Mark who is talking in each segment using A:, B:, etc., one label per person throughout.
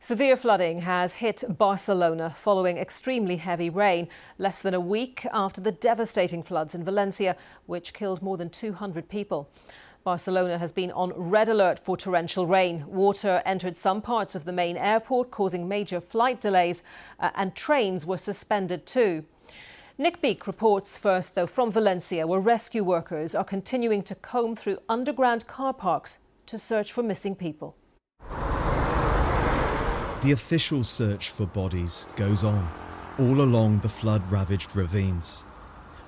A: Severe flooding has hit Barcelona following extremely heavy rain, less than a week after the devastating floods in Valencia, which killed more than 200 people. Barcelona has been on red alert for torrential rain. Water entered some parts of the main airport, causing major flight delays, and trains were suspended too. Nick Beek reports first, though, from Valencia, where rescue workers are continuing to comb through underground car parks to search for missing people.
B: The official search for bodies goes on, all along the flood-ravaged ravines.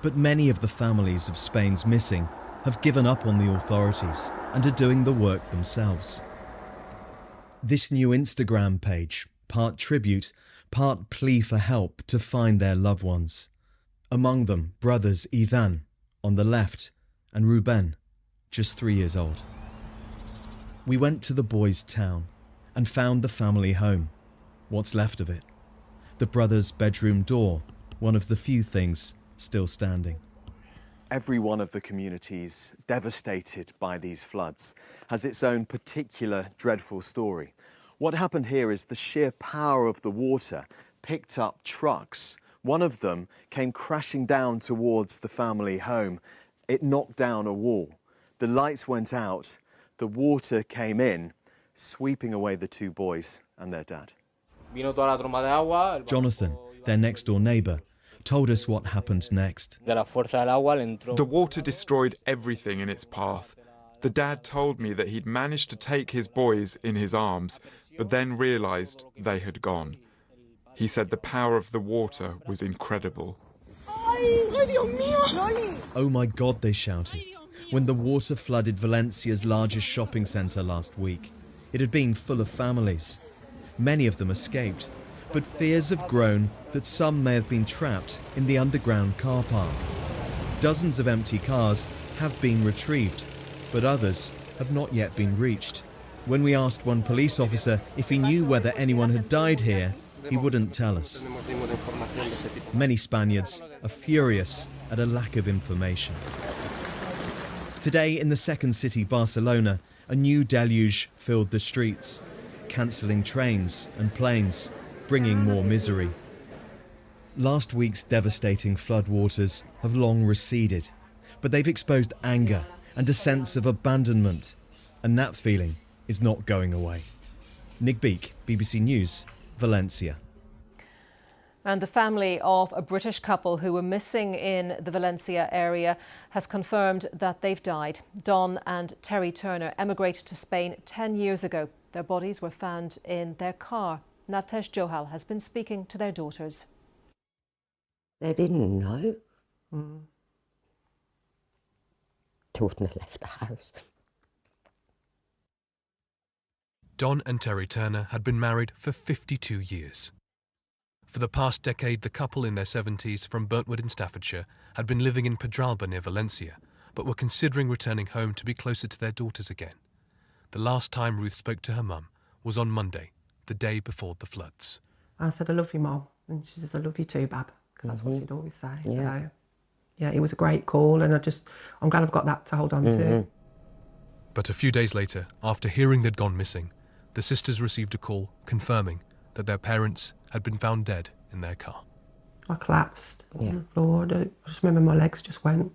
B: But many of the families of Spain's missing have given up on the authorities and are doing the work themselves. This new Instagram page, part tribute, part plea for help to find their loved ones. Among them, brothers Ivan, on the left, and Ruben, just 3 years old. We went to the boys' town and found the family home, what's left of it. The brothers' bedroom door, one of the few things still standing.
C: Every one of the communities devastated by these floods has its own particular dreadful story. What happened here is the sheer power of the water picked up trucks. One of them came crashing down towards the family home. It knocked down a wall. The lights went out. The water came in, sweeping away the two boys and their dad.
B: Jonathan, their next-door neighbour, told us what happened next.
D: The water destroyed everything in its path. The dad told me that he'd managed to take his boys in his arms, but then realised they had gone. He said the power of the water was incredible.
B: Oh my God, they shouted, when the water flooded Valencia's largest shopping centre last week. It had been full of families. Many of them escaped, but fears have grown that some may have been trapped in the underground car park. Dozens of empty cars have been retrieved, but others have not yet been reached. When we asked one police officer if he knew whether anyone had died here, he wouldn't tell us. Many Spaniards are furious at a lack of information. Today in the second city, Barcelona, a new deluge filled the streets, cancelling trains and planes, bringing more misery. Last week's devastating floodwaters have long receded, but they've exposed anger and a sense of abandonment, and that feeling is not going away. Nick Beek, BBC News, Valencia.
A: And the family of a British couple who were missing in the Valencia area has confirmed that they've died. Don and Terry Turner emigrated to Spain 10 years ago. Their bodies were found in their car. Natesh Johal has been speaking to their daughters.
E: They didn't know. They wouldn't have left the house.
F: Don and Terry Turner had been married for 52 years. For the past decade, the couple in their 70s from Burntwood in Staffordshire had been living in Pedralba near Valencia, but were considering returning home to be closer to their daughters again. The last time Ruth spoke to her mum was on Monday, the day before the floods.
G: I said, I love you, Mum. And she says, I love you too, Bab, because that's what she'd always say.
E: Yeah.
G: So, yeah, it was a great call, and I'm glad I've got that to hold on to.
F: But a few days later, after hearing they'd gone missing, the sisters received a call confirming that their parents had been found dead in their car.
G: I collapsed on the floor. I just remember my legs just went.